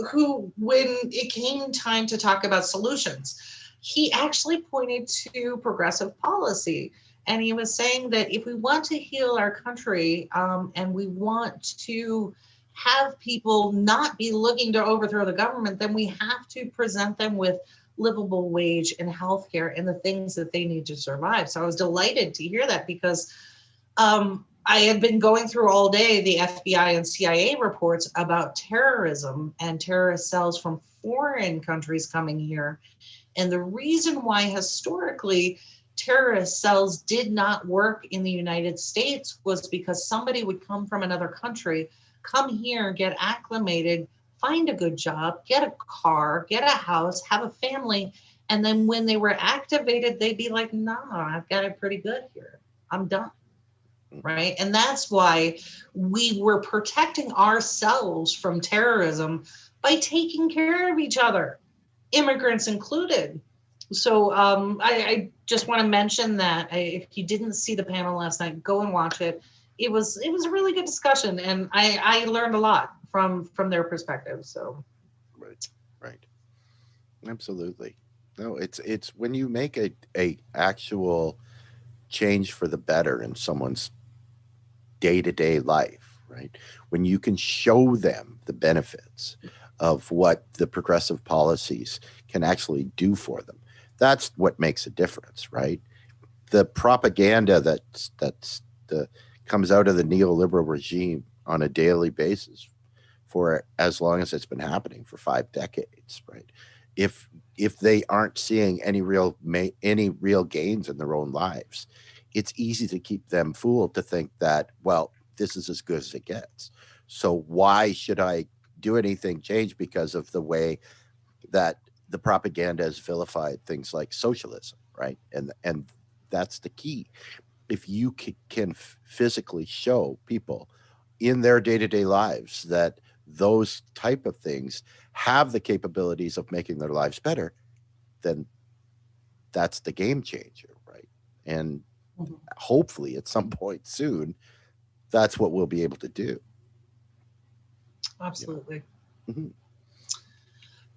who, when it came time to talk about solutions, he actually pointed to progressive policy. And he was saying that if we want to heal our country, and we want to have people not be looking to overthrow the government, then we have to present them with livable wage and healthcare and the things that they need to survive. So I was delighted to hear that, because I had been going through all day the FBI and CIA reports about terrorism and terrorist cells from foreign countries coming here. And the reason why historically terrorist cells did not work in the United States was because somebody would come from another country, come here, get acclimated, find a good job, get a car, get a house, have a family. And then when they were activated, they'd be like, nah, I've got it pretty good here. I'm done. Right. And that's why we were protecting ourselves from terrorism by taking care of each other, immigrants included. So I just want to mention that if you didn't see the panel last night, go and watch it. It was a really good discussion, and I learned a lot from their perspective. So right, absolutely. No, it's when you make a actual change for the better in someone's day-to-day life, right? When you can show them the benefits of what the progressive policies can actually do for them, that's what makes a difference, right? The propaganda that comes out of the neoliberal regime on a daily basis for as long as it's been happening, for 5 decades, right? If they aren't seeing any real gains in their own lives, it's easy to keep them fooled to think that, well, this is as good as it gets. So why should I do anything change because of the way that the propaganda has vilified things like socialism, right? And that's the key. If you can physically show people in their day-to-day lives that those type of things have the capabilities of making their lives better, then that's the game changer, right? And hopefully at some point soon, that's what we'll be able to do. Absolutely. Mm-hmm.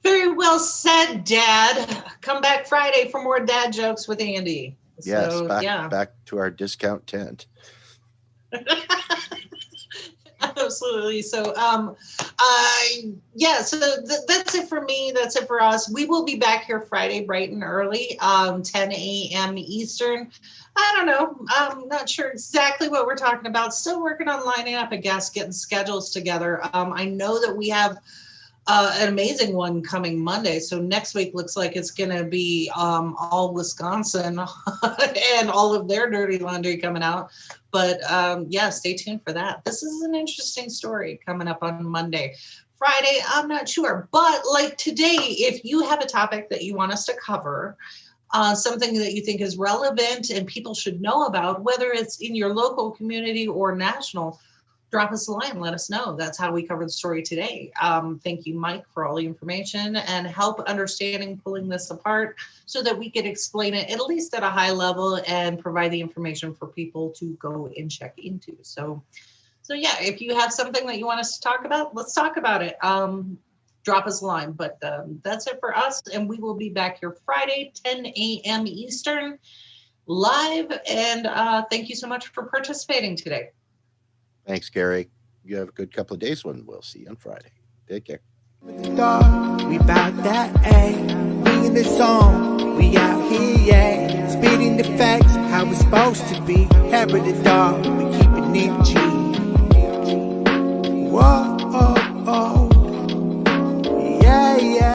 Very well said, Dad. Come back Friday for more dad jokes with Andy. Yes, So, back to our discount tent. Absolutely. So, so that's it for me. That's it for us. We will be back here Friday bright and early, 10 a.m. Eastern. I don't know. I'm not sure exactly what we're talking about. Still working on lining up a guest, getting schedules together. I know that we have an amazing one coming Monday. So next week looks like it's going to be all Wisconsin and all of their dirty laundry coming out. But stay tuned for that. This is an interesting story coming up on Monday. Friday, I'm not sure. But like today, if you have a topic that you want us to cover, something that you think is relevant and people should know about, whether it's in your local community or national, drop us a line, let us know. That's how we cover the story today. Thank you, Mike, for all the information and help understanding, pulling this apart so that we could explain it at least at a high level and provide the information for people to go and check into. So if you have something that you want us to talk about, let's talk about it. Drop us a line. But that's it for us. And we will be back here Friday, 10 a.m. Eastern, live. And thank you so much for participating today. Thanks, Gary. You have a good couple of days when we'll see you on Friday. Take care. We bout that, ayy. We in the zone, we out here, yeah. Speeding the facts, how it's supposed to be. Hair of the dog, we keep it G. Whoa.